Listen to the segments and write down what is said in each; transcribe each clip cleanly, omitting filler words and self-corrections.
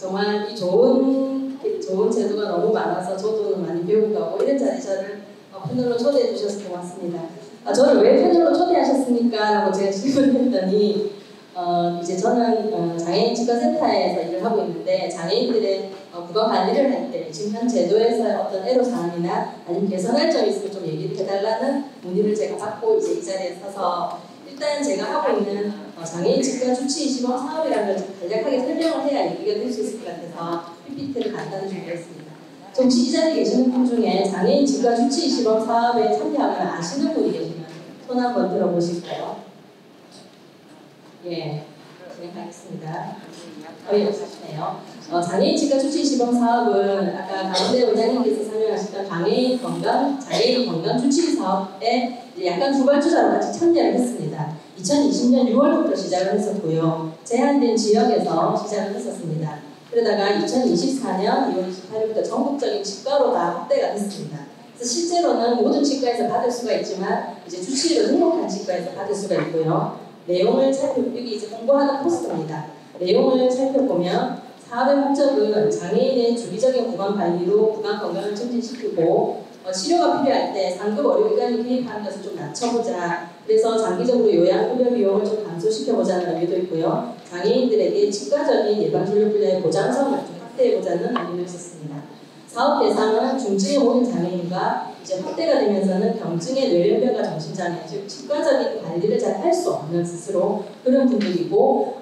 정말 이 좋은 제도가 너무 많아서 저도 많이 배우고 가고 이런 자리에 저를 패널로 초대해 주셔서 고맙습니다. 저를 왜 패널로 초대하셨습니까? 라고 제가 질문했더니 이제 저는 장애인 치과센터에서 일을 하고 있는데 장애인들의 구강 관리를 할 때 지금 현 제도에서의 어떤 애로사항이나 아니면 개선할 점이 있으면 좀 얘기를 해달라는 문의를 제가 받고 이제 이 자리에 서서 일단 제가 하고 있는 장애인 치과 주치 시범 사업이라는 걸 좀 간략하게 설명을 해야 얘기가 될 수 있을 것 같아서 PPT를 간단히 준비했습니다. 혹시 이 자리에 계시는 분 중에 장애인 치과 주치 시범 사업에 참여하거나 아시는 분이 계시면 손 한번 들어보실까요? 예, 진행하겠습니다. 거의 없으시네요. 장애인 치과 주치 시범 사업은 아까 강은대 원장님께서 설명하셨던 장애인 건강 주치 사업에 약간 후발주자로 같이 참여를 했습니다. 2020년 6월부터 시작을 했었고요. 제한된 지역에서 시작을 했었습니다. 그러다가 2024년 2월 28일부터 전국적인 치과로 다 확대가 됐습니다. 그래서 실제로는 모든 치과에서 받을 수가 있지만 이제 주치의로 등록한 치과에서 받을 수가 있고요. 내용을 여기 이제 홍보하는 포스터입니다. 내용을 살펴보면 사업의 목적은 장애인의 주기적인 구강 관리로 구강 건강을 증진시키고 치료가 필요할 때 상급 의료기관이 개입하는 것을 좀 낮춰보자. 그래서 장기적으로 요양급여 비용을 좀 감소시켜보자는 의미도 있고요. 장애인들에게 치과적인 예방진료 분야의 보장성을 좀 확대해보자는 의미도 있었습니다. 사업 대상은 중증의 모든 장애인과 이제 확대가 되면서는 경증의 뇌변변과 정신장애, 즉 치과적인 관리를 잘 할 수 없는 스스로 그런 분들이고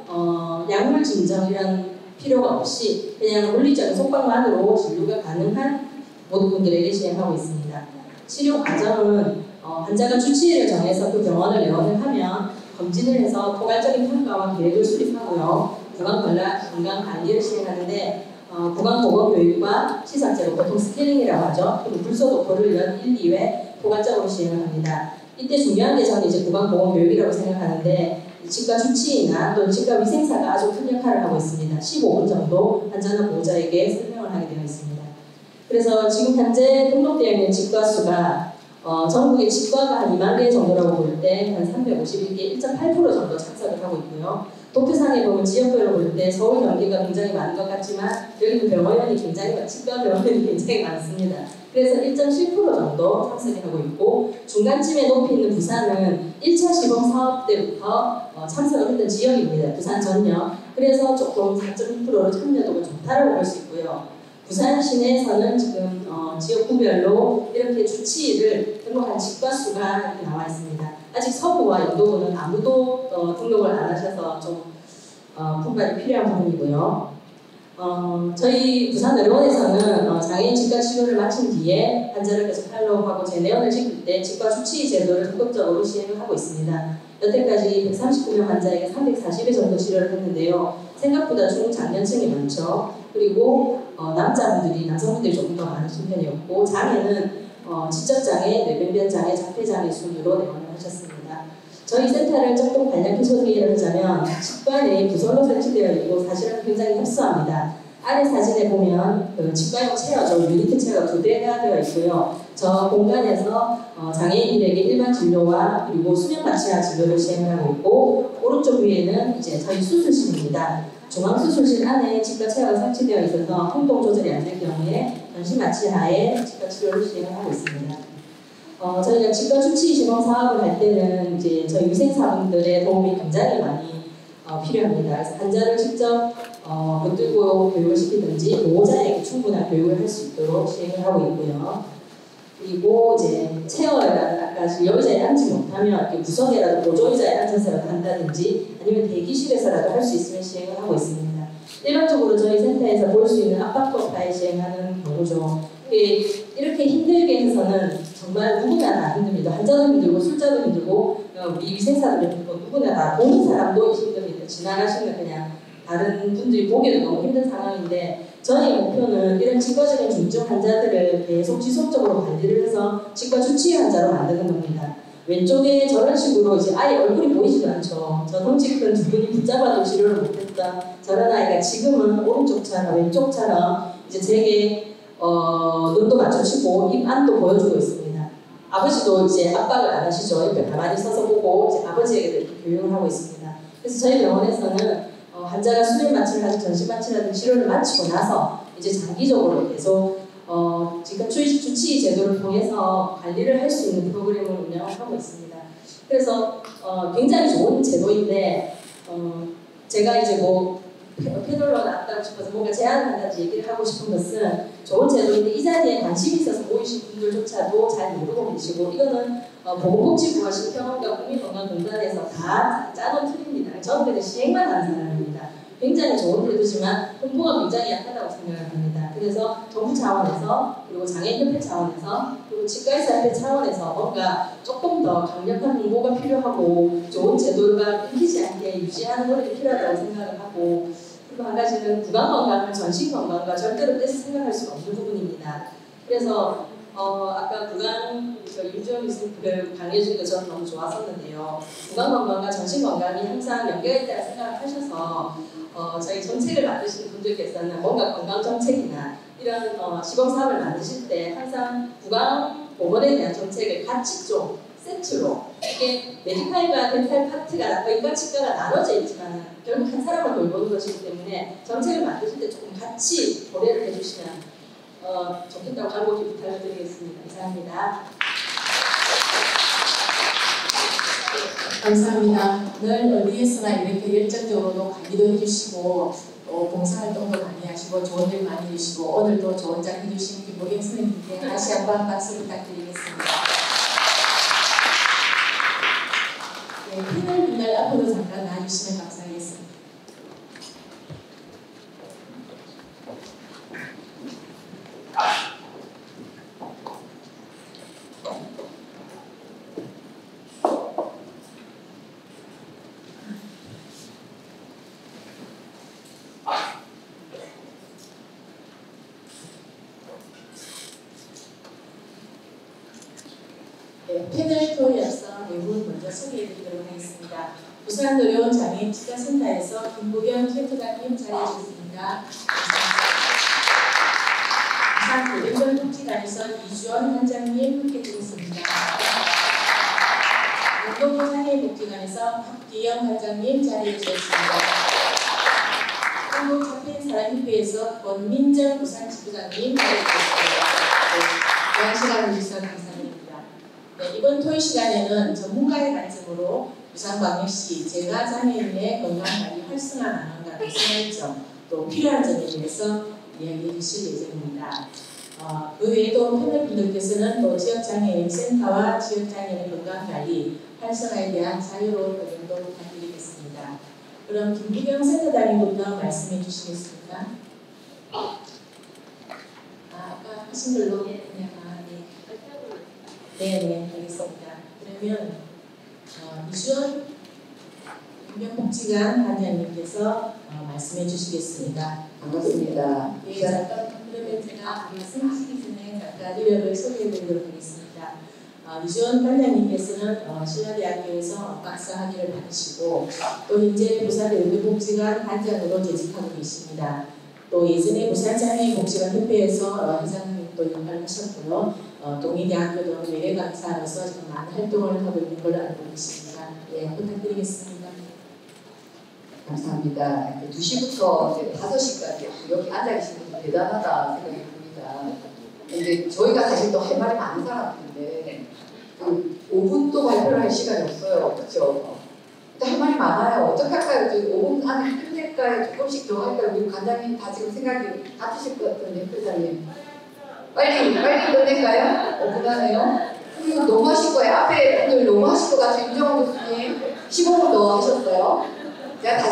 약물 진정 이런 필요가 없이 그냥 물리적인 속박만으로 진료가 가능한 모든 분들에게 시행하고 있습니다. 치료 과정은 환자가 주치의를 정해서 그 병원을 내원을 하면 검진을 해서 포괄적인 평가와 계획을 수립하고요. 구강 건강 관리를 시행하는데 구강보건 교육과 시상제로 보통 스케일링이라고 하죠. 그리고 불소독포를 연 1, 2회 포괄적으로 시행을 합니다. 이때 중요한 게 저는 이제 구강보건 교육이라고 생각하는데 치과 주치의나 또는 치과 위생사가 아주 큰 역할을 하고 있습니다. 15분 정도 환자나 보호자에게 설명을 하게 되어 있습니다. 그래서 지금 현재 등록되어 있는 치과 수가 전국의 치과가 한 2만 개 정도라고 볼 때 한 351개, 1.8% 정도 착석을 하고 있고요. 도표상에 보면 지역별로 볼 때 서울, 경기가 굉장히 많은 것 같지만 여기는 병원이 굉장히 치과 병원이 굉장히 많습니다. 그래서 1.7% 정도 참석을 하고 있고 중간쯤에 높이 있는 부산은 1차 시범 사업 때부터 참석을 했던 지역입니다. 부산 전역. 그래서 조금 4.2%로 참여도가 좋다라고 볼 수 있고요. 부산 시내에서는 지금 지역구별로 이렇게 주치의를 등록한 치과 수가 이렇게 나와 있습니다. 아직 서구와 영도구는 아무도 등록을 안 하셔서 좀 분발이 필요한 부분이고요. 저희 부산의료원에서는 장애인 치과 치료를 마친 뒤에 환자를 계속 팔로우하고 재내원을 시킬 때 치과 주치의 제도를 적극적으로 시행을 하고 있습니다. 여태까지 139명 환자에게 340회 정도 치료를 했는데요. 생각보다 중장년층이 많죠. 그리고 남성분들이 조금 더 많으신 편이었고 장애는 지적장애, 뇌변변장애, 자폐장애 순으로 내원을 하셨습니다. 저희 센터를 조금 간략히 소개를 하자면 치과 내에 부설로 설치되어 있고 사실은 굉장히 협소합니다. 아래 사진에 보면 그 치과용 체어죠. 유니트 체어가 2대가 되어 있고요. 저 공간에서 장애인들에게 일반 진료와 그리고 수면 마취와 진료를 시행하고 있고 오른쪽 위에는 이제 저희 수술실입니다. 중앙수술실 안에 치과 체어가 설치되어 있어서 행동 조절이 안 될 경우에 전신 마취하에 치과 치료를 시행을 하고 있습니다. 저희가 치과 주치 시범 사업을 할 때는 이제 저희 위생사분들의 도움이 굉장히 많이 필요합니다. 그래서 환자를 직접 붙들고 교육을 시키든지 보호자에게 충분한 교육을 할 수 있도록 시행을 하고 있고요. 그리고 이제 체어라는 아까 여의자에 앉지 못하면 구석에라도 보조의자에 앉아서라도 한다든지 아니면 대기실에서라도 할 수 있으면 시행을 하고 있습니다. 일반적으로 저희 센터에서 볼 수 있는 압박법하에 시행하는 경우죠. 이렇게 힘들게 해서는 정말 누구나 다 힘듭니다. 환자도 힘들고 술자도 힘들고 우리 위생사도 힘들고 누구나 다 보는 사람도 힘듭니다. 지나가시는 그냥 다른 분들이 보기에도 너무 힘든 상황인데 저희 목표는 이런 치과적인 중증 환자들을 계속 지속적으로 관리를 해서 치과 주치의 환자로 만드는 겁니다. 왼쪽에 저런 식으로 이제 아예 얼굴이 보이지도 않죠. 저 덩치 큰 두 분이 붙잡아도 치료를 못했던 저런 아이가 지금은 오른쪽처럼 왼쪽처럼 이제 제게 눈도 맞춰주고 입 안도 보여주고 있습니다. 아버지도 이제 압박을 안 하시죠. 옆에 가만히 서서 보고 이제 아버지에게도 이렇게 교육을 하고 있습니다. 그래서 저희 병원에서는 환자가 수면 마취라든지 전신 마취라든지 치료를 마치고 나서 이제 장기적으로 계속 지금 주치 제도를 통해서 관리를 할 수 있는 프로그램을 운영을 하고 있습니다. 그래서 굉장히 좋은 제도인데 제가 이제 뭐 패널로 나왔다고 싶어서 뭔가 제안을 하는지 얘기를 하고 싶은 것은 좋은 제도인데 이 자리에 관심이 있어서 모이신 분들조차도 잘 모르고 계시고 이거는 보건복지부와 심평원과 국민건강공단에서 다 짜놓은 틀입니다. 저는 그냥 시행만 하는 사람입니다. 굉장히 좋은 제도지만 홍보가 굉장히 약하다고 생각을 합니다. 그래서 정부 차원에서 그리고 장애인협회 차원에서 그리고 치과의사협회 차원에서 뭔가 조금 더 강력한 홍보가 필요하고 좋은 제도가 끊기지 않게 유지하는 것이 필요하다고 생각을 하고 그리고 한 가지는 구강건강을 전신건강과 절대로 떼서 생각할 수가 없는 부분입니다. 그래서 아까 구강 윤주영 교수님 강의해준 거 저는 너무 좋았었는데요. 구강건강과 전신건강이 항상 연결있다고 생각하셔서 저희 정책을 만드시는 분들께서는 뭔가 건강정책이나 이런 시범사업을 만드실 때 항상 구강보건에 대한 정책을 같이 좀 세트로 이게 메디칼과 덴탈 파트가 의과 치과가 나눠져 있지만 결국 한 사람을 돌보는 것이기 때문에 정책을 만드실 때 조금 같이 고려를 해주시면 좋겠다고 간곡히 부탁을 드리겠습니다. 감사합니다. 감사합니다. 늘 어디에서나 이렇게 열정적으로도 관리도 해주시고 봉사활동도 많이 하시고 좋은 일 많이 해주시고 오늘도 좋은 장 해주신 김보경 선생님께 다시 한번 박수 부탁드리겠습니다. 네, 패널 분들 앞으로 잠깐 나와주시면 감사하겠습니다. 패널 토의어서 내부 먼저 소개해드리도록 하겠습니다. 부산노령 장애인 치과센터에서 김보경 센터장님 자리해주셨습니다. 부산 고령병복지관에서 이주원 원장님 함께해주셨습니다. 영동구 장애인복지관에서 박기영 관장님 자리해주셨습니다. 한국장애인사랑협회에서 권민정 부산지부장님 자리해주셨습니다. 귀한 시간을 주셔서 감사합니다. 네, 이번 토의 시간에는 전문가의 관점으로 부산광역시 재가장애인의 건강관리 활성화 나눠가 개선할 점, 또 필요한 점에 대해서 이야기해 주실 예정입니다. 그 외에도 패널분들께서는 또 지역장애인 센터와 지역장애인 건강관리 활성화에 대한 자유로운 의견도 부탁드리겠습니다. 그럼 김부경 센터장님부터 말씀해 주시겠습니까? 아까 하신 걸로 그냥 네, 알겠습니다. 그러면 이주원 인명복지관 관장님께서 말씀해 주시겠습니다. 반갑습니다. 네, 잠깐 그러면 제가 말씀하시기 전에 잠깐 이력을 소개해 드리도록 하겠습니다. 이주원 관장님께서는 신라대학교에서 박사 학위를 받으시고 또 현재 부산의료복지관 관장으로 재직하고 계십니다. 또 예전에 부산장애인복지관협회에서 회장님도 역할을 하셨고요. 동의대학교 등 외래 강사로서 지금 많은 활동을 하고 있는 걸로 알고 계십니다. 네, 부탁드리겠습니다. 감사합니다. 2시부터 이제 5시까지 여기 앉아 계신 분들 대단하다 생각이 듭니다. 근데 저희가 사실 또 할 말이 많은 사람인데 5분도 발표를 할 시간이 없어요. 그렇죠? 할 말이 많아요. 어떡할까요? 5분 안에 끝낼까요? 조금씩 더 할까요? 우리 관장님 다 지금 생각이 같으실 것 같은데, 회장님. 빨리 끝낼까요? 5분 안에요? 이거 너무 하실 거예요. 앞에 분들 너무 하실 것 같아요. 윤정원 교수님 15분 더 하셨어요. 제가 다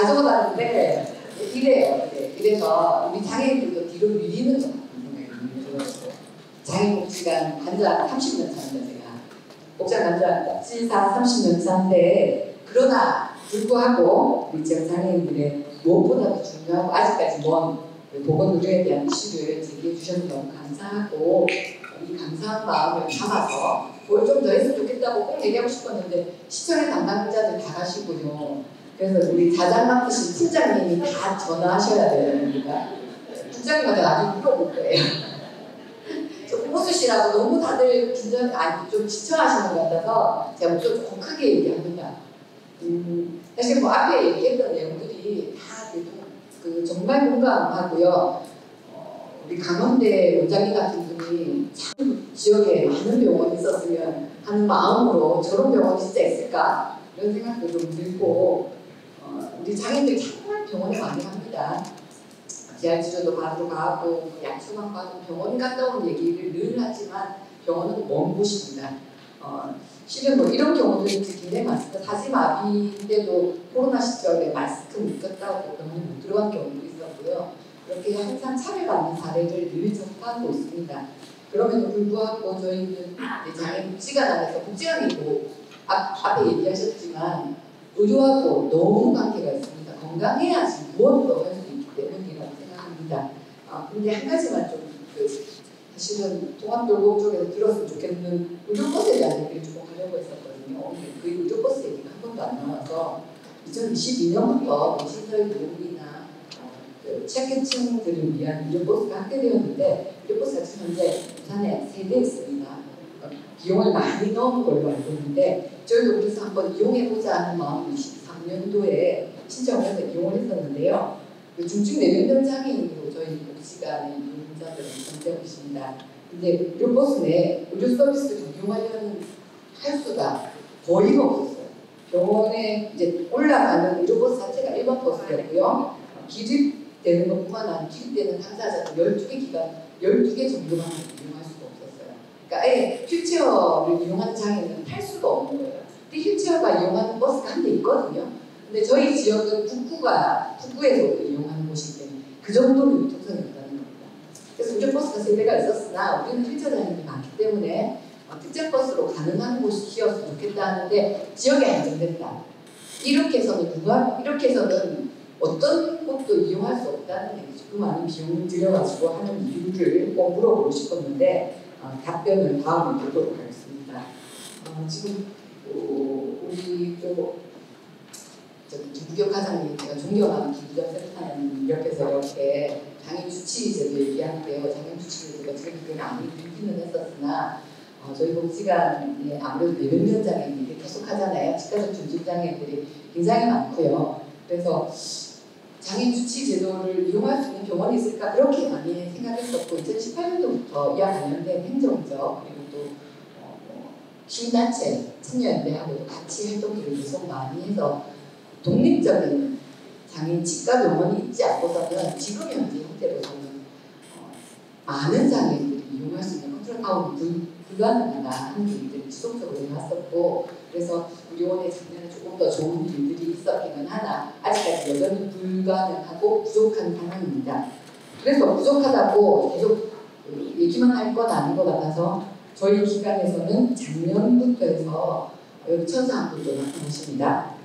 적어놨는데 이래요. 그래서 우리 장애인들도 뒤로 밀리는 것 같은 생각이 들어요. 장애인복지관 관장 30년 차입니다. 제가 복장 관장 지사 30년 차인데 그러나 불구하고 우리 지역 장애인들의 무엇보다도 중요하고 아직까지 먼 보건 의료에 대한 이슈를 제기해 주셔서 너무 감사하고 이 감사한 마음을 담아서 뭘 좀 더 했으면 좋겠다고 꼭 얘기하고 싶었는데 시청의 담당자들 다 가시고요. 그래서 우리 자장 맡으신 팀장님이 다 전화하셔야 됩니다. 팀장님한테 나중에 물어볼 거예요. 좀 웃으시라고 너무 다들 좀 지쳐하시는 것 같아서 제가 좀 크게 얘기합니다. 사실 뭐 앞에 얘기했던 내용들이 다 그 정말 공감하고요. 우리 강원대 원장님 같은 분이 참 지역에 많은 병원이 있었으면 하는 마음으로 저런 병원이 진짜 있을까 이런 생각도 좀 들고 우리 장애인들이 정말 병원에 많이 갑니다. 재활치료도 받으러 가고 약초만 받고 병원 갔다 온 얘기를 늘 하지만 병원은 먼 곳입니다. 실은 뭐 이런 경우들이 굉장히 많습니다. 사지마비인데도 코로나 시절에 마스크 묶였다고 병원에 못 들어간 경우도 있었고요. 그렇게 항상 차별받는 사례를 늘 접하고 있습니다. 그럼에도 불구하고 저희는 장애인 복지관에서 복지관이고 앞에 얘기하셨지만 의료하고 너무 관계가 있습니다. 건강해야지 무엇도 할 수 있기 때문이라고 생각합니다. 근데 한 가지만 좀 사실은 통합돌봄 쪽에서 들었으면 좋겠는 의료버스에 대한 얘기를 조금 하려고 했었거든요. 오늘 그 의료버스 얘기가 한 번도 안 나와서 2022년부터 시설 이용이나 취약계층들을 위한 의료버스가 확대되었는데 의료버스가 지금 현재 부산에 3대 있습니다. 비용을 많이 넣은 걸로 알고 있는데 저희도 그래서 한번 이용해보자 하는 마음으로 23년도에 신청을 해서 이용을 했었는데요. 중증 내면변 장애인으로 저희 복지관의 이용자들을 선정하고 있습니다. 근데 의료버스 내 의료 서비스를 이용하려는 할 수가 거의 없었어요. 병원에 이제 올라가는 의료버스 자체가 일반 버스였고요. 기립되는 것뿐만 아니라 기립되는 당사자도 12개 정도만 이용할 수가 없었어요. 그러니까 아예 휠체어를 이용하는 장애는 탈 수가 없는 거예요. 근데 휠체어가 이용하는 버스가 한 대 있거든요. 근데 저희 지역은 북구에서도 이용하는 곳이기 때문에 그 정도로 유통성이 없다는 겁니다. 그래서 의료버스가 3대가 있었으나 우리는 휠체어 장애인이 많기 때문에 특정 버스로 가능한 곳이 키웠으면 좋겠다 하는데 지역에 안정된다. 이렇게 해서는 어떤 곳도 이용할 수 없다는 얘기죠. 그 많은 비용을 들여가지고 하는 이유를 꼭 물어보고 싶었는데 답변을 다음에 드리도록 하겠습니다. 지금 우리 김부겸 과장님 제가 존경하는 김부겸 센터장님 옆에서 이렇게 장애인 주치의제도 얘기하는데요. 장애인 주치의제가 지금 아무리 들기는 했었으나 저희 복지관에 아무래도 내면변 장애인들이 계속 하잖아요. 치과적 중증 장애인들이 굉장히 많고요. 그래서 장애인 주치 제도를 이용할 수 있는 병원이 있을까 그렇게 많이 생각했었고 2018년도부터 이와 관련된 행정적 그리고 또 시민단체 청년연대하고도 같이 활동들을 계속 많이 해서 독립적인 장애인 치과 병원이 있지 않고서는 지금 현재 형태로서는 많은 장애인들이 이용할 수 있는 컨트롤 타운이 불가능하다 하는 일들을 지속적으로 해왔었고 그래서 우리 원에 작년에 조금 더 좋은 일들이 있었기는 하나 아직까지 여전히 불가능하고 부족한 상황입니다. 그래서 부족하다고 계속 얘기만 할 건 아닌 것 같아서 저희 기관에서는 작년부터 해서 여기 천사 한 분도 나타나십니다.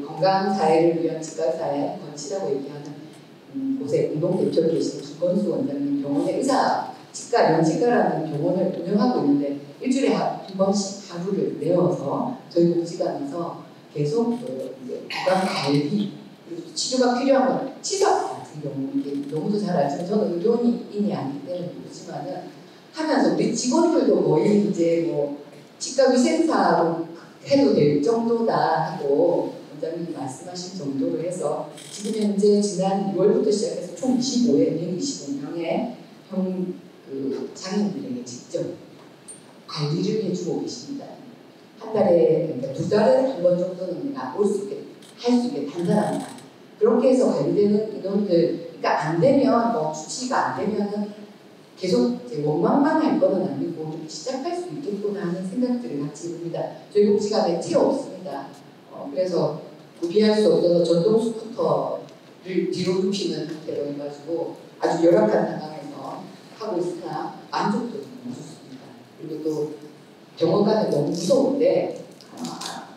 건강사회를 위한 치과사회 건치라고 얘기하는 곳에 공동대표로 계신 김건수 원장님 병원의 의사 치과 명치과라는 병원을 운영하고 있는데 일주일에 한 번씩 하루를 내어서 저희 복지관에서 계속 건강 관리 그리고 치료가 필요한 건 치석 같은 경우 이게 너무도 잘 알지만 저는 의료인이 아니기 때문에 모르지만은 하면서 우리 직원들도 거의 이제 뭐 치과 위생사로 해도 될 정도다 하고 원장님이 말씀하신 정도로 해서 지금 현재 지난 6월부터 시작해서 총 125명의 장애인들에게 직접 관리를 해주고 계십니다. 한 달에 그러니까 2달에 한 번 정도는 올 수 있게 할 수 있게 단단합니다. 그렇게 해서 관리되는 인원들 그러니까 안 되면 뭐 주치가 안 되면은 계속 이제 원망만 할 거는 아니고 좀 시작할 수 있겠구나 하는 생각들을 같이 해봅니다. 저희 복지관에 채 없습니다. 그래서 구비할 수 없어서 전동 스쿠터를 뒤로 눕히는 형태로 해가지고 아주 열악한 상황에서 하고 있으나 만족도 너무 좋습니다. 그리고 또 병원 가는 너무 무서운데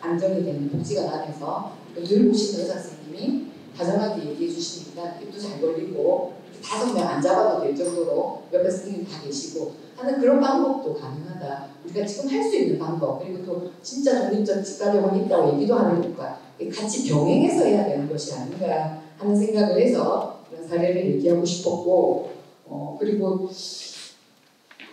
안정이 되는 복지관 안에서 늘 보시는 의사 선생님이 다정하게 얘기해 주시니까 입도 잘 벌리고 5명 안 잡아도 될 정도로 옆에 선생님 다 계시고 하는 그런 방법도 가능하다. 우리가 지금 할 수 있는 방법 그리고 또 진짜 독립적 치과병원이 있다고 얘기도 하는 것과 같이 병행해서 해야 되는 것이 아닌가 하는 생각을 해서 그런 사례를 얘기하고 싶었고 그리고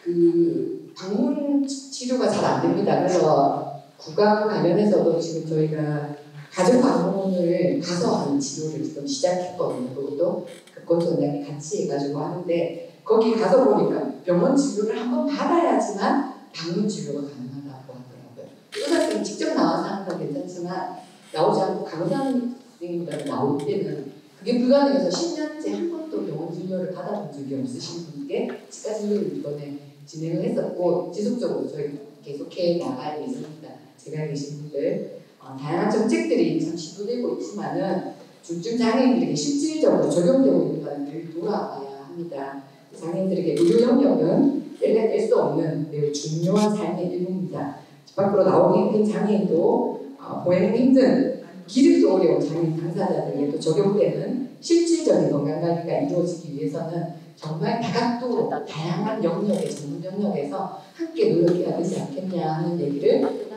그 방문 치료가 잘 안 됩니다. 그래서 구강 관련해서도 지금 저희가 가족방문을 가서 하는 치료를 지금 시작했거든요. 그것도 극건전하게 같이 해가지고 하는데 거기 가서 보니까 병원 치료를 한번 받아야지만 방문 치료가 가능하다고 하더라고요. 의사쌤이 직접 나와서 하는 건 괜찮지만 나오지 않고 강사 선생님들 나올 때는 그게 불가능해서 10년째 한 번도 병원 진료를 받아본 적이 없으신 분께 치과 진료를 이번에 진행을 했었고 지속적으로 저희 계속해 나갈 예정입니다. 제가 계신 분들 다양한 정책들이 참 시도되고 있지만은 중증 장애인들에게 실질적으로 적용되고 있는 늘 돌아가야 합니다. 장애인들에게 의료 영역은 뗄래야 뗄 수 없는 매우 중요한 삶의 일부입니다. 집 밖으로 나오기 힘든 장애인도 보행이 힘든 기르기도 어려운 장애인 당사자들에게도 적용되는 실질적인 건강관리가 이루어지기 위해서는 정말 다각도로 다양한 영역의 전문 영역에서 함께 노력해야 되지 않겠냐 하는 얘기를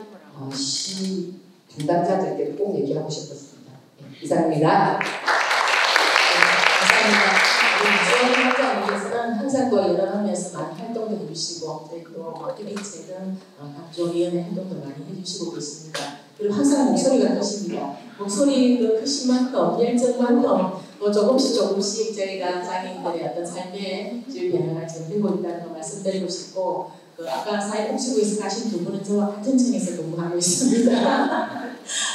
시 담당자들께 꼭 얘기하고 싶었습니다. 이상입니다. 감사합니다. 지원팀장님께서는 항상 또 여러 면에서 많은 활동도 해주시고 저희 또 드리체 등 각종 위원회 활동도 많이 해주시고 계십니다. 그리고 항상 목소리가 크십니다. 목소리도 크신 만큼 열정만큼 조금씩 저희가 장애인들의 어떤 삶의 질 변화가 지금 되고 있다는 걸 말씀드리고 싶고 아까 사회복지부에서 가신 두 분은 저와 같은 층에서 근무하고 있습니다.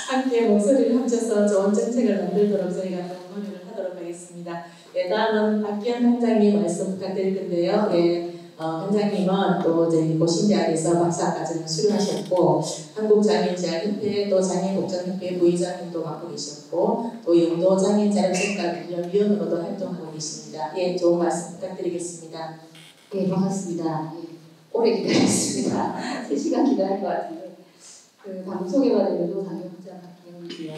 함께 목소리를 합쳐서 좋은 정책을 만들도록 저희가 노력을 하도록 하겠습니다. 다음은 박기현 원장님 말씀 부탁드릴 건데요. 원장님은 또 저희 고신대학에서 박사과정을 수료하셨고 한국장애인재활협회 또 장애인복장협회 부의장님도 맡고 계셨고 또 영도장애인자력생활위원으로도 활동하고 계십니다. 좋은 말씀 부탁드리겠습니다. 반갑습니다. 오래 기다렸습니다. 3시간 기다린 것 같은데 방금 소개받은 영도장애인복장 박기현이고요.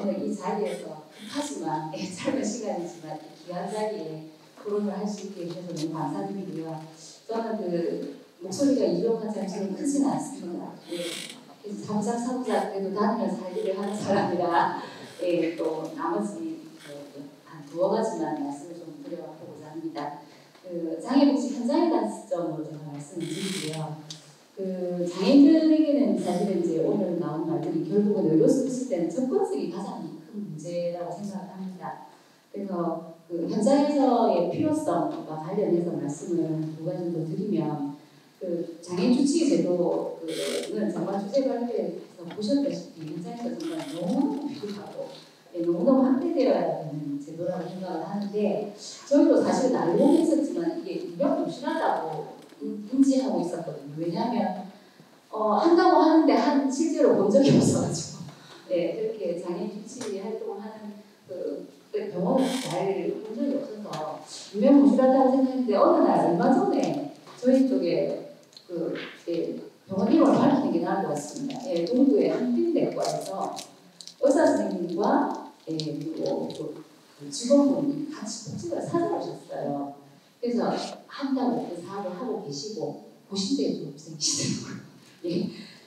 오늘 이 자리에서 급하지만 짧은 시간이지만 귀한 자리에 토론을 할 수 있게 해주셔서 너무 감사드리고요. 저는 목소리가 이용한장처럼 크지는 않습니다. 그래서 사부작 그래도 다니면서 할 일을 하는 사람이라 또 나머지 한 2가지만 말씀을 좀 드려보고자 합니다. 장애복지 현장에 대한 시점으로 제가 말씀을 드리고요. 장애인들에게는 사실은 이제 오늘 나온 말들이 결국은 의료서 쓰실 때는 접근성이 가장 큰 문제라고 생각을 합니다. 그래서 현장에서의 필요성과 관련해서 말씀을 2가지 정도 드리면 장애인 주치의 제도는 정말 주제관리에서 보셨다시피 현장에서 정말 너무너무 필요하고 너무너무 확대되어야 되는 제도라고 생각을 하는데 저희도 사실은 알고 있었지만 이게 유명무실하다고 인지하고 있었거든요. 왜냐하면 한다고 하는데 실제로 본 적이 없어가지고 그렇게 장애인 주치 활동을 하는 병원을 잘 본 적이 없어서 유명무실하다고 생각했는데 어느 날 얼마 전에 저희 쪽에 병원 이름을 밝히는 게 나은 것 같습니다. 동구의 한빛내과에서 의사 선생님과 그리고 직원분이 같이 복지관을 찾아오셨어요. 그래서 한다고 사업을 하고 계시고 보신대에 좀 생기시더라고요.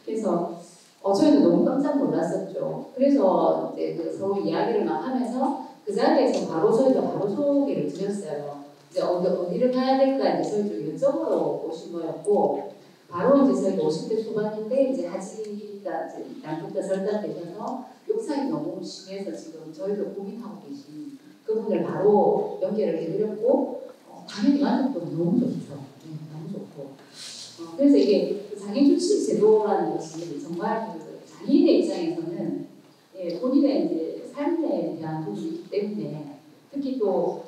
그래서 저희도 너무 깜짝 놀랐었죠. 그래서 이제 서로 이야기를 막 하면서 그 자리에서 바로 저희가 바로 소개를 드렸어요. 이제 어디를 가야 될까 이제 저희 좀 여쭤보러 오신 거였고 바로 이제 저희가 50대 초반인데 이제 하지가 이제 양쪽 다 절단되셔서 욕상이 너무 심해서 지금 저희도 고민하고 계신 그분을 바로 연결을 해드렸고 당연히 만족도가 너무 좋죠. 너무 좋고 그래서 이게 장애인주치 제도라는 것이 정말 장애인의 입장에서는 본인의 이제 삶에 대한 부분이기 때문에 특히 또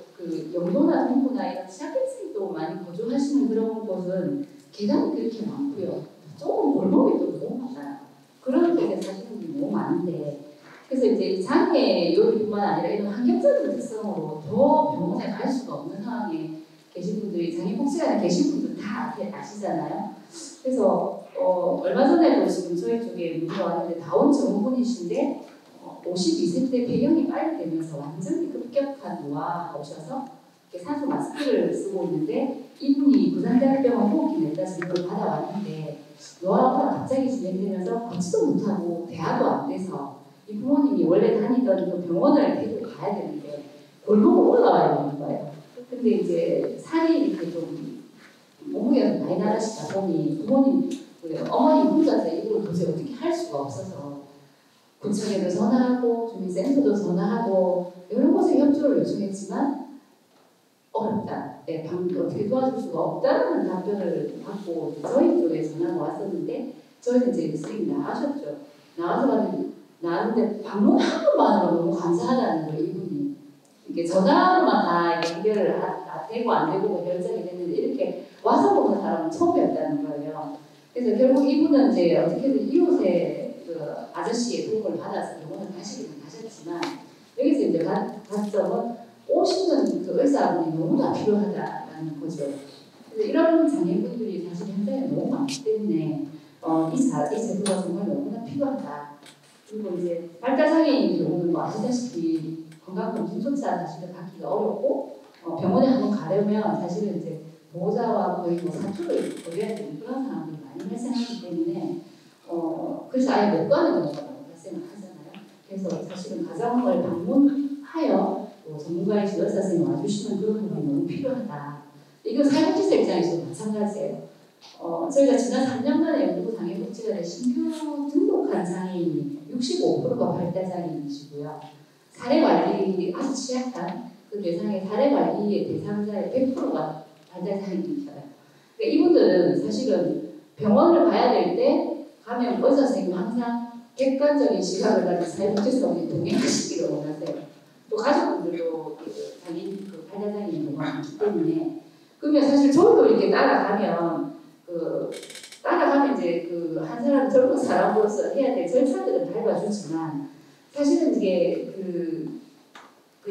영도나 동구나 이런 취약계층이 또 많이 거주하시는 그런 곳은 계단이 그렇게 많고요. 조금 골목이 또 너무 많아요. 그런 데에 사시는 분이 너무 많은데 그래서 이제 장애 요인뿐만 아니라 이런 환경적인 특성으로 더 병원에 갈 수가 없는 상황에 계신 분들이 장애복지관에 계신 분들 다 아시잖아요. 그래서 얼마 전에도 지금 저희 쪽에 문의가 왔는데 다운 전문분이신데 52세인데 폐경이 빨리 되면서 완전히 급격한 노화가 오셔서 산소 마스크를 쓰고 있는데 이분이 부산대학병원 호흡기 냈다 진료를 받아왔는데 노화가 갑자기 진행되면서 걷지도 못하고 대화도 안 돼서 이 부모님이 원래 다니던 그 병원을 계속 가야 되는데 골목을 올라와야 되는 거예요. 근데 이제 살이 이렇게 좀 몸무게가 많이 나가시다 보니 부모님, 어머니 혼자서 이걸 도저히 어떻게 할 수가 없어서 구청에도 전화하고 주민센터도 전화하고 여러 곳에 협조를 요청했지만 어렵다. 네, 어떻게 도와줄 수가 없다는 답변을 받고 저희 쪽에 전화가 왔었는데 저희는 이제 선생님이 나가셨죠. 나왔는데 방문 한 번만으로 너무 감사하다는 거예요. 이분이. 이게 전화로만 다 연결을 되고 안 되고 결정이 됐는데 이렇게 와서 보는 사람은 처음이었다는 거예요. 그래서 결국 이분은 이제 어떻게든 이웃의 그 아저씨의 도움을 받아서 병원을 가시기는 가셨지만 여기서 이제 관점은 오시는 그 의사분이 너무나 필요하다라는 거죠. 그래서 이런 장애인분들이 사실 현장에 너무 많기 때문에 이 제도가 정말 너무나 필요하다. 그리고 이제 발달장애인 경우는 뭐 아시다시피 건강검진조차 사실은 받기가 어렵고 병원에 한번 가려면 사실은 이제 보호자와 거의 뭐 사투를 벌여야 되는 그런 상황들이 많이 발생하기 때문에 그래서 아예 못 가는 경우가 많이 발생을 하잖아요. 그래서 사실은 가정을 방문하여 전문가이신 의사 선생님 와주시는 그런 부분이 너무 필요하다. 이거 사회복지사 입장에서도 마찬가지예요. 저희가 지난 3년간의 연구 장애복지관에 신규 등록한 장애인이 65%가 발달장애인이시고요. 사례관리 아주 취약한 그 대상의 사례관리의 대상자의 100%가 발달장애인이잖아요. 그러니까 이분들은 사실은 병원을 가야 될 때 가면 의사 선생님 항상 객관적인 시각을 가진 사회복지사분이 동행하시기를 원하세요. 또 가족분들도 장애인 발달장애인 경우가 많기 때문에 그러면 사실 저도 이렇게 따라가면 이제 한 사람 젊은 사람으로서 해야 될 절차들은 밟아주지만 사실은 이게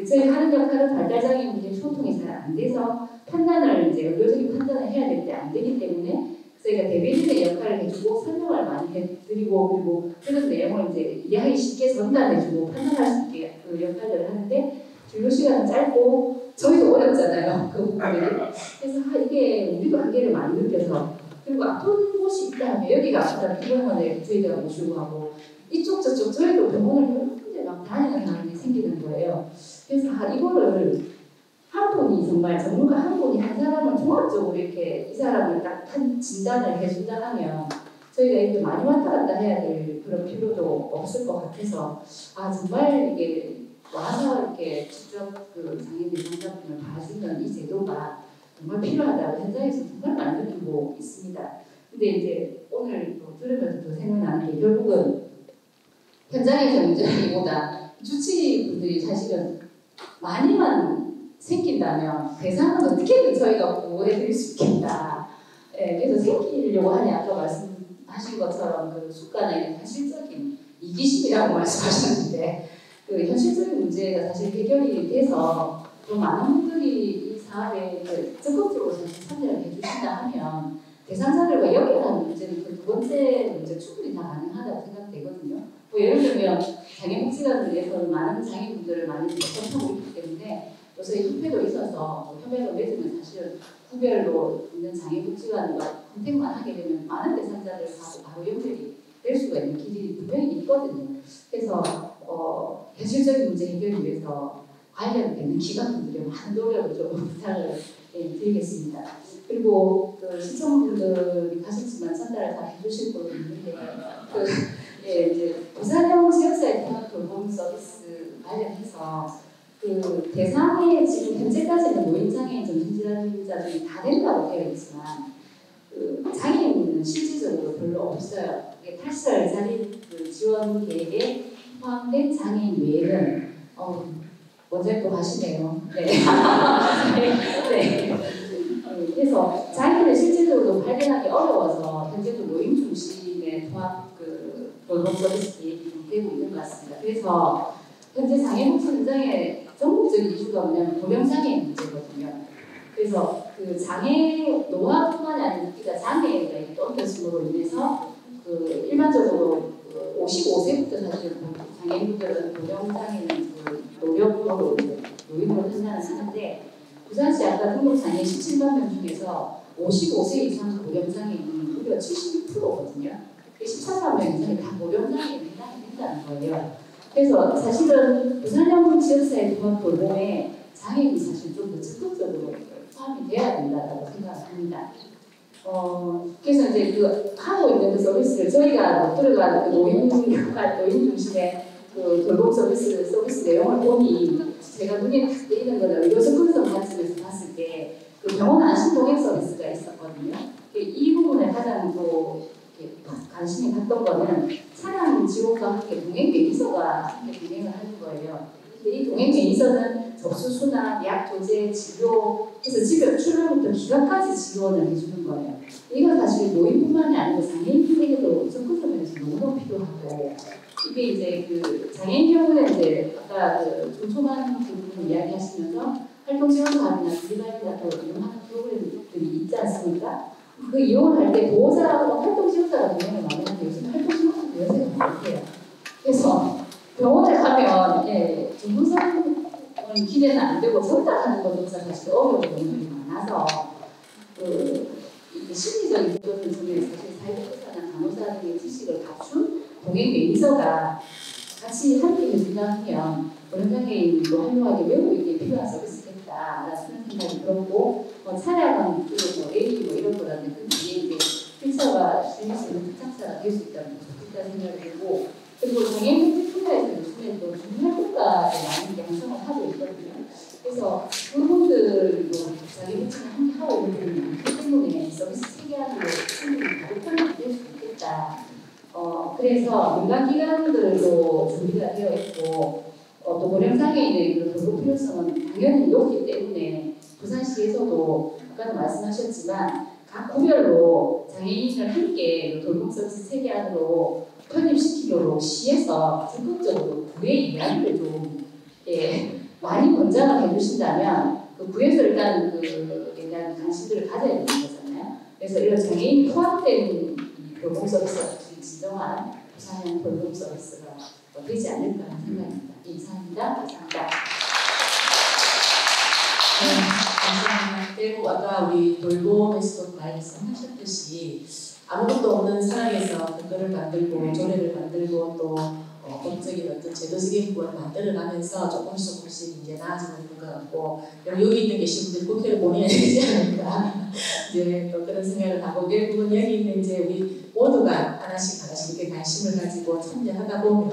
저희 하는 역할은 발달장애인들의 소통이 잘 안 돼서 판단을 이제 의료적인 판단을 해야 될 때 안 되기 때문에 저희가 대변인의 역할을 해주고 설명을 많이 해드리고 그리고 그런 내용을 이제 이해하기 쉽게 전달해주고 판단할 수 있게 그 역할들을 하는데 진료 시간은 짧고 저희도 어렵잖아요. 그 부분들이. 그래서 이게 우리도 한계를 많이 느껴서 그리고 아픈 곳이 있다면 여기가 아프다 병원에 저희가 모시고 하고 이쪽 저쪽 저희도 병원을 여러 군데 막 다니는 상황이 생기는 거예요. 그래서 이거를 한 분이 정말 전문가 한 분이 한 사람을 종합적으로 이렇게 이 사람을 딱 한 진단을 해준다 하면 저희가 이렇게 많이 왔다 갔다 해야 될 그런 필요도 없을 것 같아서 정말 이게 와서 이렇게 직접 그 장애인 상담을 봐주는 이 제도가 정말 필요하다고 현장에서 정말 많이 느끼고 있습니다. 근데 이제 오늘 들으면서 더 생각나는 게 결국은 현장에서 문제라기보다 주치의분들이 사실은 많이만 생긴다면 대상은 어떻게든 저희가 보호해드릴 수 있겠다. 그래서 생기려고 하니 아까 말씀하신 것처럼 그 수가나 이런 현실적인 이기심이라고 말씀하셨는데 그 현실적인 문제가 사실 해결이 돼서 또 많은 분들이 이 사업에 적극적으로 참여를 해주신다 하면 대상자들과 연결하는 문제는 그 두 번째 문제 충분히 다 가능하다고 생각되거든요. 뭐 예를 들면 장애복지관을 위해서는 많은 장애인분들을 많이 접촉하고 있기 때문에 또 저희 협회도 있어서 협회가 맺으면 사실은 구별로 있는 장애복지관과 컨택만 하게 되면 많은 대상자들하고 바로 연결이 될 수가 있는 길이 분명히 있거든요. 그래서 현실적인 문제 해결을 위해서 관련되는 기관분들의 많은 노력을 좀 부탁을 드리겠습니다. 그리고 그 시청분들이 가셨지만 전달을 다 해주실 분이 있는데 이제 부산형 지역사회 통합 돌봄 서비스 관련해서 그 대상에 지금 현재까지는 노인장애인 정신질환자들이 다 된다고 되어 있지만 그 장애인은 실질적으로 별로 없어요. 8살 자립 그 지원 계획에 포함된 장애인 외에는 먼저 또 하시네요. 네. 네. 그래서 장애인을 실질적으로 발견하기 어려워서 현재도 노인 중심의 통합 그 돌봄 서비스 계획이 되고 있는 것 같습니다. 그래서 현재 장애복지 현장의 전국적인 이슈가 뭐냐면 고령장애인 문제거든요. 그래서 그 장애 노화뿐만이 아니라 우리가 장애가 또 인해서 그 일반적으로 55세부터 사실 장애인분들은 고령장애는 그 노령으로 노인으로 판단을 하는데 부산시 아까 등록장애인 17만 명 중에서 55세 이상 고령장애인이 무려 76%거든요. 14만 명 이상이 다 고령장애인에 해당이 된다는 거예요. 그래서 사실은 부산형 지역사회 통합 돌봄에 장애인이 사실 좀 더 적극적으로 포함이 돼야 된다고 생각합니다. 그래서 이제 그 하고 있는 그 서비스를 저희가 못 들어가는 그 노인 중심의 그 돌봄 서비스 내용을 보니 제가 눈에 탁 띄는 거는 의료 접근성 관점에서 봤을 때 그 병원 안심 동행 서비스가 있었거든요. 이 부분에 가장 또 관심이 갔던 거는 차량 지원과 함께 동행 매니저가 함께 진행을 하는 거예요. 이 동행 매니저는 접수 수납, 약 조제, 진료, 그래서 집에 출근부터 기간까지 지원을 해주는 거예요. 이건 사실 노인뿐만이 아니고 장애인에게도 접근성에서 너무 필요하고 이게 이제 그 장애인 경우에 이제 아까 그 촘촘한 부분을 이야기하시면서 활동 지원 사업이나 비발이 같은 걸 이용하는 프로그램들이 있지 않습니까? 그 이용을 할 때 보호자와 활동 지원자가 동행을 많이 하는데 요즘 활동 지원자도 연세가 많대요. 그래서 병원에 가면 중증성은 기대는 안 되고 전달하는 것조차 사실 어려운 경우들이 많아서 이 심리적인 부분을 통해 사실 사회복지사나 간호사 등의 지식을 갖춘 동행 매니저가 같이 함께 진행하면 그런 장애인도 활용하기 매우 이게 필요한 서비스겠다라는 생각이 들었고 차량은 뭐 A 뭐 이런 거라는 그 뒤에 이제 필차가 실릴 수 있는 특장사가 될 수 있다는 좋겠다 생각이 들고 그리고 장애인 분야에서 요즘에 또 중요한 많이 양성을 하고 있거든요. 그래서 그분들도 자기 부친을 함께 하고 있는 분이 많기 때문에 서비스 체계안으로 충분히 가급적이 될 수 있겠다. 그래서 민간기관들도 준비가 되어 있고 또 고령장애인의 돌봄 필요성은 당연히 높기 때문에 부산시에서도 아까도 말씀하셨지만 각 구별로 장애인을 함께 돌봄 서비스 체계 안으로 편입시키도록 시에서 적극적으로 구의 이야기를 좀 많이 권장을 해주신다면 그 구에서 일단 그에 대한 관심들을 가져야 되는 거잖아요. 그래서 이런 장애인이 포함된 돌봄 서비스가 진정한 부산형 돌봄 서비스가 되지 않을까 하는 생각입니다. 이상입니다. 감사합니다. 감사합니다. 그리고 아까 우리 돌봄에서도 말씀하셨듯이 아무것도 없는 상황에서 댓글을 만들고 조례를 만들고 또 법적인 어떤 제도적인 부분을 만들어가면서 조금씩 이제 나아지고 있는 것 같고 여기 있는 계신 분들 국회를 보내야 되지 않을까 이제 또 그런 생각을 하고 결국은 여기 있는 이제 우리 모두가 하나씩 이렇게 관심을 가지고 참여하다 보면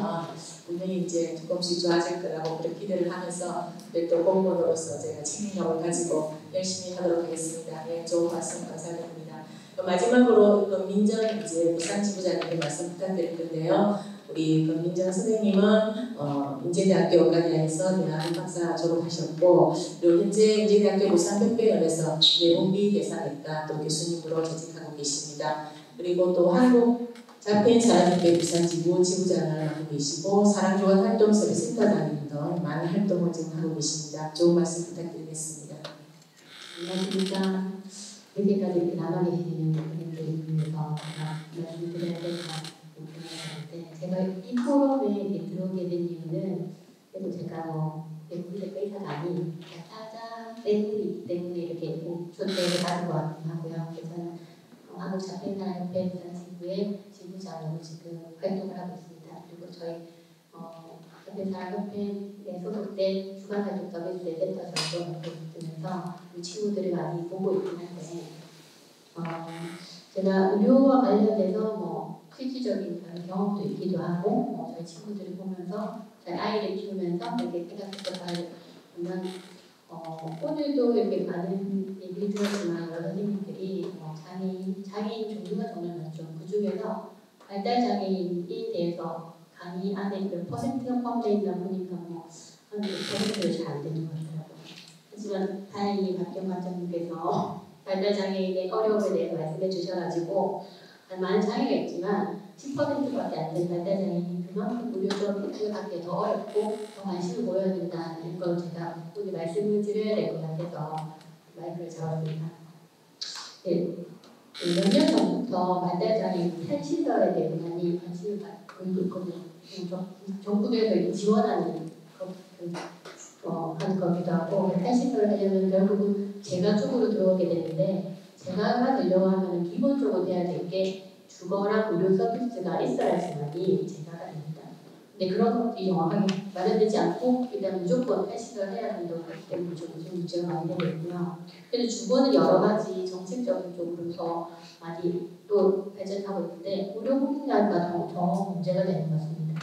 분명히 이제 조금씩 좋아질 거라고 그렇게 기대를 하면서 또 공무원으로서 제가 책임감을 가지고 열심히 하도록 하겠습니다. 네, 좋은 말씀 감사드립니다. 마지막으로 민정 이제 부산지부장님께 말씀 부탁드릴 건데요. 우리 민정 선생님은 인제대학교 의과대학에서 대학 박사 졸업하셨고 그리고 현재 인제대학교 부산백병원에서 내분비 대사학과 또 교수님으로 재직하고 계십니다. 그리고 또 한국 장애인 사람협회 부산지부 지부장을 하고 계시고 사랑조언 활동서비스센터장님 등 많은 활동을 지금 하고 계십니다. 좋은 말씀 부탁드리겠습니다. 안녕하십니까. 여기까지 이렇게 나가 계시는 분들에 대해서 말씀드려야 될 것 같은데 제가 이 포럼에 들어오게 된 이유는 그래도 제가 외국인의 의사가 아닌 타자 때문에 이렇게 초대를 받은 것 같긴 하고요. 그래서 한국 장애인사람협회 부산지부의 지부장으로 지금 활동을 하고 있습니다. 그리고 저희 장애인사람협회에 소속된 주간활동 서비스 센터 장도 있으면서 이 친구들을 많이 보고 있긴 한데 제가 의료와 관련돼서 실질적인 경험도 있기도 하고 저희 친구들을 보면서 저희 아이를 키우면서 이렇게 생각했던 바를 보면 오늘도 이렇게 많은 얘기를 들었지만 여러 선생님들이 장애인 종류가 정말 많죠. 그 중에서 발달장애인에 대해서 강의 안에 몇 퍼센트가 포함되어 있나 보니까 한 6%도 잘 안 되는 것 같더라고요. 하지만 다행히 박경 관장님께서 발달장애인의 어려움에 대해서 말씀해 주셔가지고 많은 장애가 있지만 10%밖에 안 되는 발달장애인이 그만큼 의료적으로 받기 더 어렵고 더 관심을 보여야 된다는 걸 제가 오늘 말씀을 드려야 될 것 같아서 마이크를 잡았습니다. 몇 년 전부터 발달장애인 탈시설에 대해 많이 관심을 갖고 있거든요. 정부에서 지원하는 하는 거기도 하고 탈시설을 하려면 결국은 제가 쪽으로 들어오게 되는데 제가 되려고 하면 기본적으로 돼야 될 게 주거랑 의료 서비스가 있어야지만이 제가가 됩니다. 근데 그런 것들이 정확하게 마련되지 않고 일단 무조건 회식을 해야 된다고 하기 때문에 좀 문제가 많이 되고요. 그래도 주거는 여러 가지 정책적인 쪽으로 더 많이 또 발전하고 있는데 의료 분야가 더 문제가 되는 것 같습니다.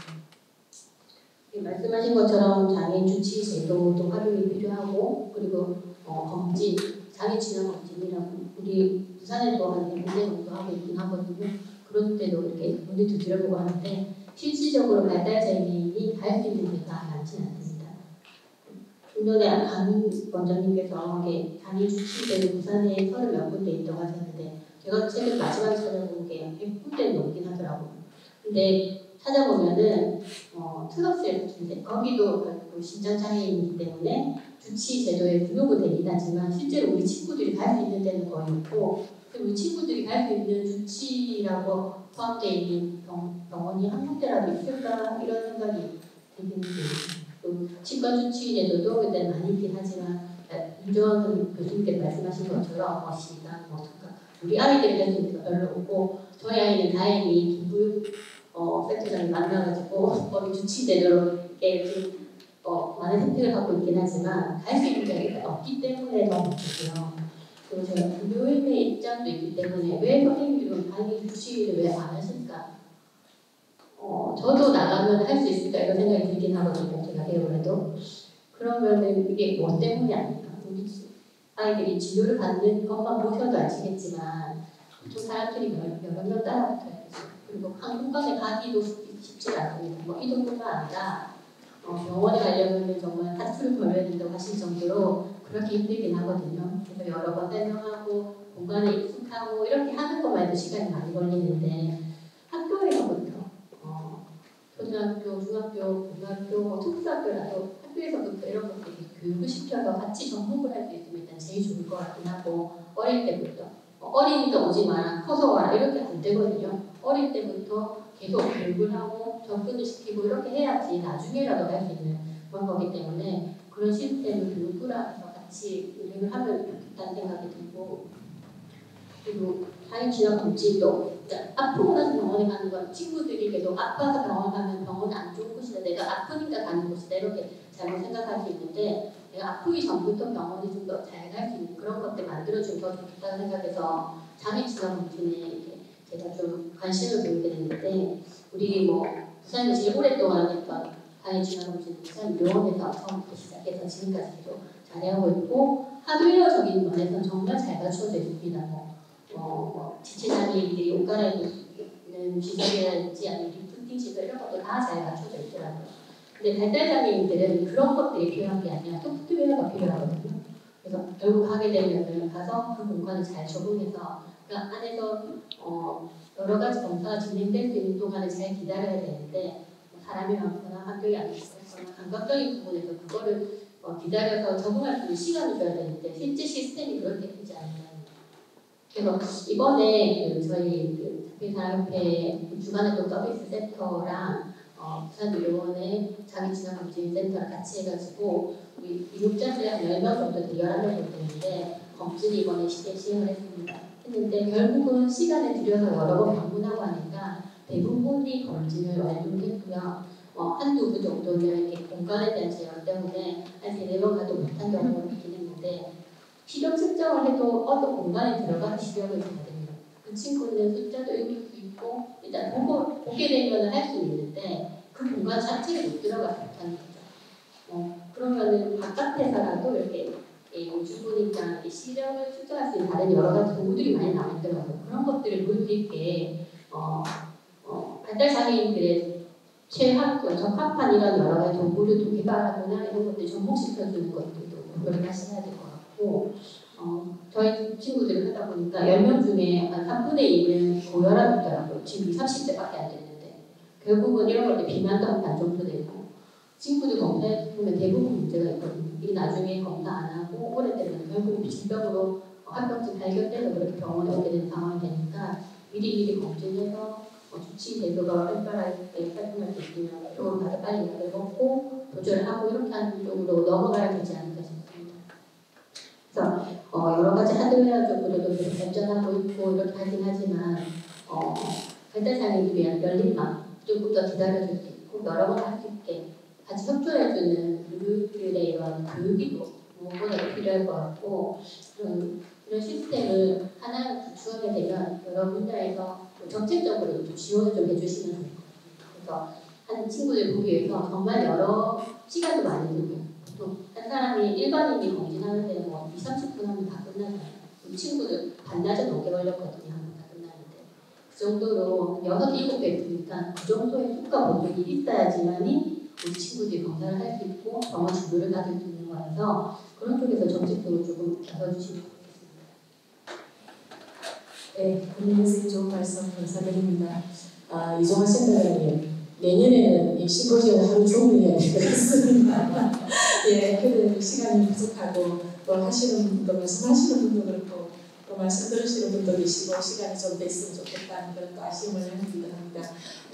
말씀하신 것처럼 장애인 주치 제도도 활용이 필요하고 그리고 검진, 장애 진학 검진이라고 우리 부산에도 한 4군데 정도 하고 있긴 하거든요. 그런 때도 이렇게 문의도 드려보고 하는데 실질적으로 발달장애인이 갈 수 있는 데가 많지는 않습니다. 좀 전에 강 원장님께서 장애인 주치의들이 부산에 30몇 군데 있다고 하셨는데 제가 최근 마지막에 찾아본 게 100군데 넘긴 하더라고요. 근데 찾아보면은 트럭스에 주는데 거기도 그 신장장애인이기 때문에 주치 제도에 등록은 되긴 하지만 실제로 우리 친구들이 갈 수 있는 데는 거의 없고 우리 친구들이 갈 수 있는 주치라고 포함되어 있는 병원이 한 군데라도 있을까 이런 생각이 들긴 해요. 치과 주치 제도도 그때 많이 있긴 하지만 임정원 교수님께서 말씀하신 것처럼 시당, 우리 아이들이 갈 수 있는 게 별로 없고 저희 아이는 다행히 기부 센터장을 만나가지고 거기 주치 제도로 이렇게 좀 많은 혜택을 갖고 있긴 하지만 갈 수 있는 데가 없기 때문에 더 못하고요. 그리고 제가 교육의 입장도 있기 때문에 왜 선생님들은 강의 주치의를 왜 안 하실까? 저도 나가면 할 수 있을까 이런 생각이 들긴 하거든요. 제가 개업을 해도. 그러면은 이게 뭐 때문이 아닐까? 우리 아이들이 진료를 받는 것만 보셔도 아시겠지만 보통 사람들이 여러 명 따라붙어요. 그리고 한 공간에 가기도 쉽지 않습니다. 이 정도가 아니라 병원에 가려면 정말 하루를 걸려야 된다고 하실 정도로 그렇게 힘들긴 하거든요. 그래서 여러 번 설명하고 공간에 익숙하고 이렇게 하는 것만 해도 시간이 많이 걸리는데 학교에서부터 초등학교, 중학교, 고등학교, 특수학교라도 학교에서부터 이런 것들이 교육을 시켜서 같이 접목을 할 수 있으면 일단 제일 좋을 것 같긴 하고 어릴 때부터 어리니까 오지 마라, 커서 와라 이렇게 안 되거든요. 어릴 때부터 계속 교육을 하고 접근을 시키고 이렇게 해야지 나중에라도 할 수 있는 그런 거기 때문에 그런 시스템을 교육부라서 같이 운영을 하면 좋겠다는 생각이 들고 그리고 장애 진학 검진도 아프고 나서 병원에 가는 건 친구들이 계속 아파서 병원 가면 병원은 안 좋은 곳이다 내가 아프니까 가는 곳이다 이렇게 잘못 생각할 수 있는데 내가 아프기 전부터 병원에 좀 더 잘 갈 수 있는 그런 것들 만들어주면 더 좋겠다는 생각해서 장애 진학 검진에 제가 좀 관심을 보이게 됐는데 우리 부산에서 제일 오랫동안 했던 장애 진학 검진 부산 묘원에서 처음부터 시작해서 지금까지 계속 잘해오고 있고 하드웨어적인 면에서는 정말 잘 갖춰져 있습니다. 지체장애인들이 옷 갈아입는 시설이라든지 아니면 리프팅 시설 이런 것도 다 잘 갖춰져 있더라고요. 근데 발달장애인들은 그런 것들이 필요한 게 아니라 소프트웨어가 필요하거든요. 그래서 결국 가게 되면 가서 그 공간을 잘 적응해서 그 안에서 여러 가지 검사가 진행될 수 있는 동안을 잘 기다려야 되는데 사람이 많거나 환경이 안 좋거나 감각적인 부분에서 그거를 기다려서 적응할 수 있는 시간을 줘야 되는데 실제 시스템이 그렇게 되지 않아요. 그래서 이번에 저희 장애인사회협회 주간활동 서비스 센터랑 부산의료원의 장애진학검진센터랑 같이 해가지고 우리 이육자들이 한 10명 정도 되게 11명 정도 되는데 검진이 이번에 시행을 했는데 결국은 시간을 들여서 여러 번 방문하고 하니까 대부분이 검진을 완료했고요. 한두 분 정도는 이렇게 공간에 대한 제약 때문에 한 3-4번 가도 못한 경우가 있긴 했는데 시력 측정을 해도 어떤 공간에 들어가서 시력을 봐야 됩니다. 그 친구는 숫자도 읽을 수 있고 일단 보게 되면 할 수 있는데 그 공간 자체를 못 들어가서 못하는 거죠. 그러면은 바깥에서라도 이렇게 요즘 보니까 시력을 측정할 수 있는 다른 여러 가지 도구들이 많이 나와 있더라고요. 그런 것들을 볼 수 있게 발달장애인들의 적합한 이런 여러 가지 도구를 또 개발하거나 이런 것들 접목시켜주는 것들도 노력을 하셔야 될 것 같고 저희 친구들을 하다 보니까 10명 중에 한 3분의 2는 고혈압이 있더라고요. 지금 20, 30대밖에 안 되는데 결국은 이런 것들 비만도 안 정도 되고 친구들 검사해보면 대부분 문제가 있거든요. 이게 나중에 검사 안 하고 오래되면 결국 질병으로 합병증 발견돼서 그렇게 병원에 오게 되는 상황이 되니까 미리 검진해서 주치 제도가 활발하게 활동할 수 있으면 조금 더 빨리 약을 먹고 조절을 하고 이렇게 하는 쪽으로 넘어가야 되지 않을까 싶습니다. 그래서 여러 가지 하드웨어적으로도 계속 발전하고 있고 이렇게 하긴 하지만 발달장애인들이 위한 열린 마음 조금 더 기다려줄 수 있고 꼭 여러 번 할 수 있게 같이 협조해주는 그룹들의 이런 교육이 무엇보다도 필요할 것 같고 이런 시스템을 하나 구축하게 되면 여러 분야에서 정책적으로 좀 지원을 좀 해주시면 좋을 것 같아요. 그래서 한 친구들 보기 위해서 정말 여러 시간도 많이 들고요. 보통 한 사람이 일반인이 검진하는 데는 뭐 20-30분 하면 다 끝나잖아요. 우리 친구들 반나절 넘게 걸렸거든요. 하면 다 끝나는데 그 정도로 6-7배 드니까 그 정도의 효과 보정이 있어야지만이 우리 친구들이 검사를 할 수 있고 병원 진료를 받을 수 있는 거라서 그런 쪽에서 정책적으로 조금 나서주시면 좋겠습니다. 네, 권민희 선생님 좋은 말씀 감사드립니다. 이종환 센터장님, 내년에는 이 심포지엄을 하루 종일 해야 될 것 같습니다. 예, 그래도 시간이 부족하고 또 하시는 분도 말씀하시는 분도 그렇고 또 말씀 들으시는 분도 계시고 시간이 좀 됐으면 좋겠다는 그런 또 아쉬움을 느끼기도 합니다.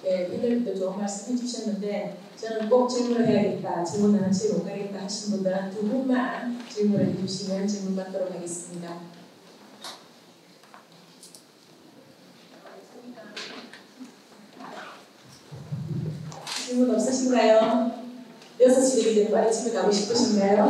예, 패널도 좋은 말씀 해주셨는데 저는 꼭 질문을 해야겠다, 질문하는 집에 못 가겠다 하신 분들 한 2분만 질문을 해주시면 질문 받도록 하겠습니다. 질문 없으신가요? 6시 되기 전에 빨리 집에 가고 싶으신가요?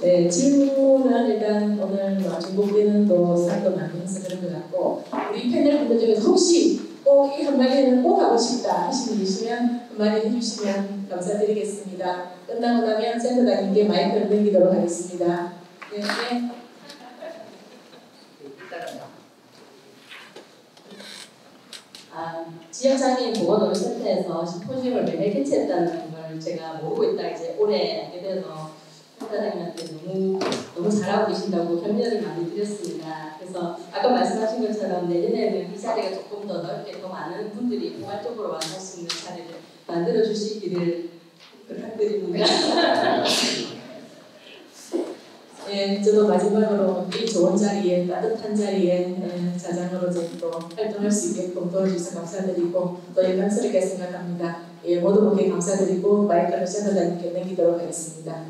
네, 질문은 일단 오늘 중복되는 또 사람도 많고 해서 그런 것 같고 우리 패널 분들 중에서 혹시 꼭 이 한마디는 꼭 하고 싶다 하시는 분 계시면 한마디 해주시면 감사드리겠습니다. 끝나고 나면 센터장님께 마이크를 넘기도록 하겠습니다. 네. 지역장애인 보건의료센터에서 심포지엄을 매일 개최했다는 걸 제가 모르고 있다 이제 올해 알게 돼서 센터장님한테 너무 잘하고 계신다고 격려를 많이 드렸습니다. 그래서 아까 말씀하신 것처럼 내년에는 이 자리가 조금 더 넓게 더 많은 분들이 포괄적으로 완성할 수 있는 자리를 만들어 주시기를 부탁드립니다. 예, 저도 마지막으로 이 좋은 자리에 따뜻한 자리에 자장으로 또 활동할 수 있게끔 도와주셔서 감사드리고 또 영광스럽게 생각합니다. 예, 모두 보게 감사드리고 마이크를 센터장님께 넘기도록 하겠습니다.